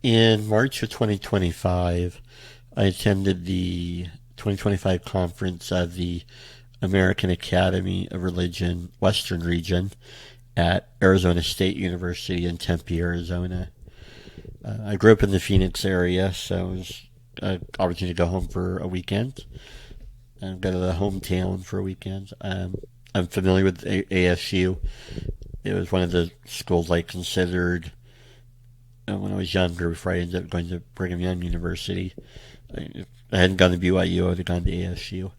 In March of 2025, I attended the 2025 conference of the American Academy of Religion Western Region at Arizona State University in Tempe, Arizona. I grew up in the Phoenix area, so it was an opportunity to go home for a weekend and go to the hometown for a weekend. I'm familiar with ASU. It was one of the schools I considered when I was younger before I ended up going to Brigham Young University. If I hadn't gone to BYU, I would have gone to ASU.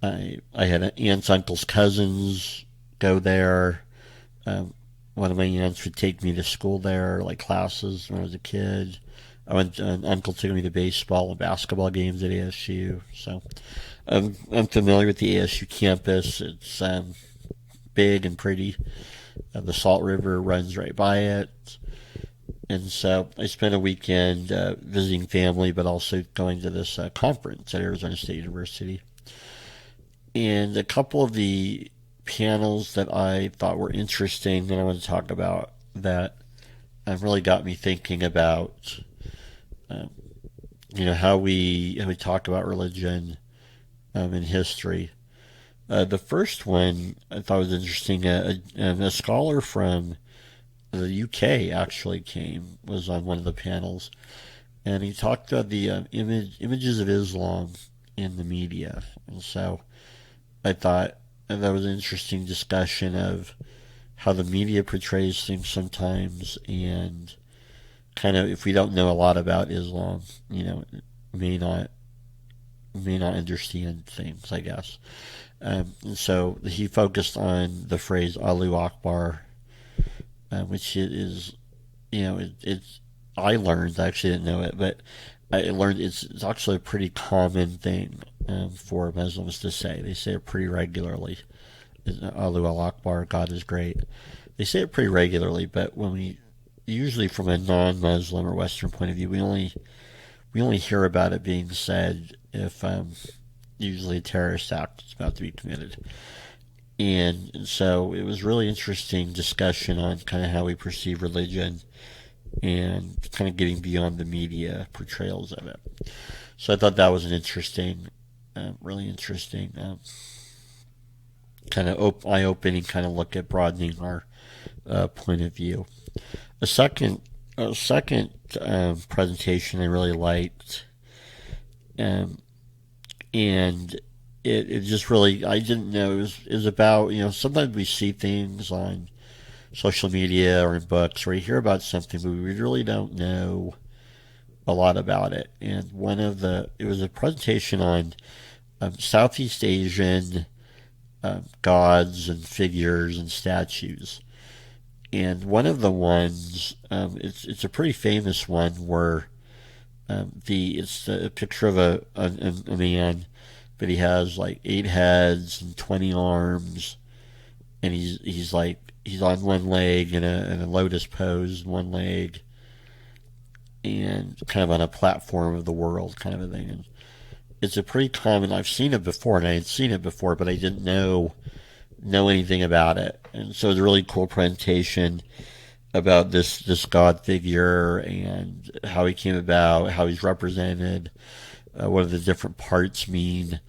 I had aunts, uncles, cousins go there. Um, One of my aunts would take me to school there, like classes when I was a kid. An uncle took me to baseball and basketball games at ASU. So I'm familiar with the ASU campus. It's big and pretty. The Salt River runs right by it. And so I spent a weekend visiting family, but also going to this conference at Arizona State University. And a couple of the panels that I thought were interesting that I want to talk about that really got me thinking about, um, how we talk about religion in history. The first one I thought was interesting. A scholar from the UK actually was on one of the panels, and he talked about the images of Islam in the media. And so I thought that was an interesting discussion of how the media portrays things sometimes, and kind of if we don't know a lot about Islam, may not may not understand things, I guess. And so he focused on the phrase Allahu Akbar, which is, it's I learned, I actually didn't know it, but I learned it's actually a pretty common thing for Muslims to say. They say it pretty regularly. Allahu Akbar, God is great. They say it pretty regularly, but usually from a non-Muslim or Western point of view, we only hear about it being said if usually a terrorist act is about to be committed. And so it was really interesting discussion on kind of how we perceive religion and kind of getting beyond the media portrayals of it. So I thought that was an interesting, really interesting, kind of eye-opening kind of look at broadening our point of view. A second, presentation I really liked, um, and it just really I didn't know it was about, sometimes we see things on social media or in books where you hear about something but we really don't know a lot about it. And it was a presentation on Southeast Asian gods and figures and statues. And one of the ones, it's a pretty famous one where it's a picture of a man, but he has like 8 heads and 20 arms, and he's on one leg in a lotus pose, one leg, and kind of on a platform of the world, kind of a thing. And it's a pretty common. I've seen it before, and I had seen it before, but I didn't know anything about it. And so it's a really cool presentation about this god figure and how he came about, how he's represented, what do the different parts mean,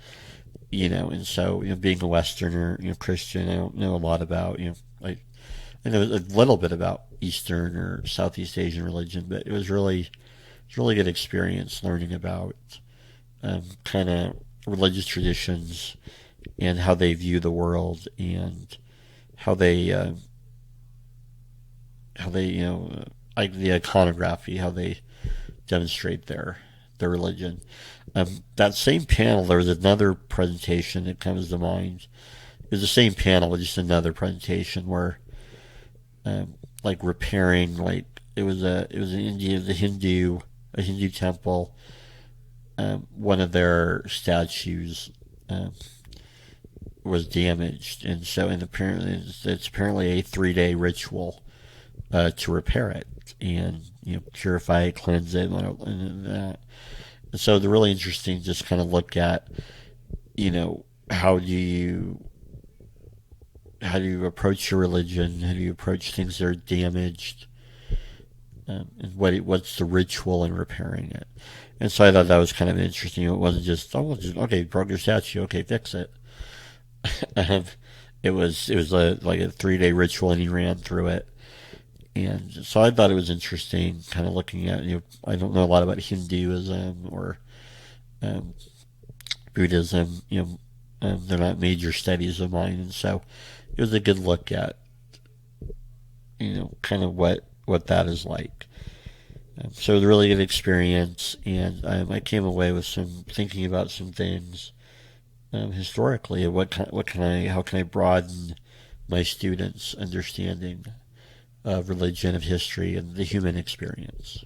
And so, being a Westerner, Christian, I don't know a lot about, I know a little bit about Eastern or Southeast Asian religion, but it's really good experience learning about kind of religious traditions and how they view the world and how they like the iconography, how they demonstrate their religion. That same panel, there was another presentation that comes to mind. It was the same panel, but just another presentation where, like repairing, like it was an Indian, a Hindu temple. One of their statues was damaged, and apparently it's apparently a 3-day ritual to repair it and purify it, cleanse it, and that. And so they're really interesting. Just kind of look at how do you approach your religion? How do you approach things that are damaged? and what's the ritual in repairing it. And so I thought that was kind of interesting. It wasn't just, oh, well, just, okay, broke your statue, okay, fix it. um, it was like a 3 day ritual, and he ran through it. And so I thought it was interesting, kind of looking at, I don't know a lot about Hinduism or um, Buddhism. They're not major studies of mine, and so it was a good look at, kind of what that is like. So it was a really good experience, and I came away with some thinking about some things historically, and how can I broaden my students' understanding of religion, of history, and the human experience.